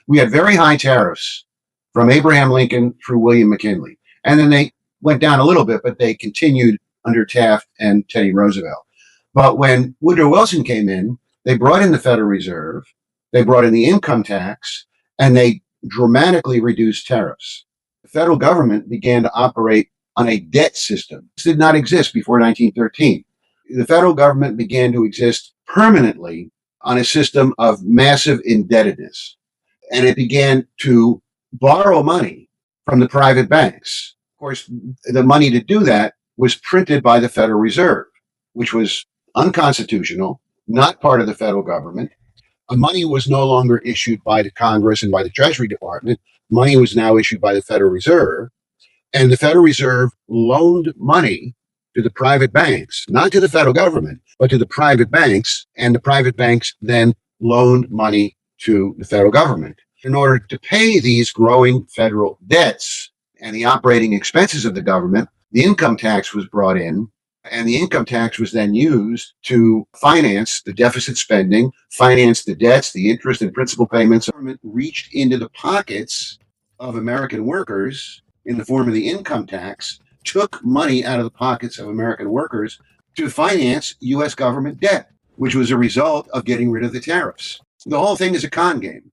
We had very high tariffs from Abraham Lincoln through William McKinley. And then they went down a little bit, but they continued under Taft and Teddy Roosevelt. But when Woodrow Wilson came in, they brought in the Federal Reserve, they brought in the income tax, and they dramatically reduced tariffs. The federal government began to operate on a debt system. This did not exist before 1913. The federal government began to exist permanently on a system of massive indebtedness. And it began to borrow money from the private banks. Of course, the money to do that was printed by the Federal Reserve, which was unconstitutional, not part of the federal government. Money was no longer issued by the Congress and by the Treasury Department. Money was now issued by the Federal Reserve. And the Federal Reserve loaned money to the private banks, not to the federal government, but to the private banks. And the private banks then loaned money to the federal government. In order to pay these growing federal debts and the operating expenses of the government, the income tax was brought in, and the income tax was then used to finance the deficit spending, finance the debts, the interest and principal payments. The government reached into the pockets of American workers in the form of the income tax, took money out of the pockets of American workers to finance U.S. government debt, which was a result of getting rid of the tariffs. The whole thing is a con game.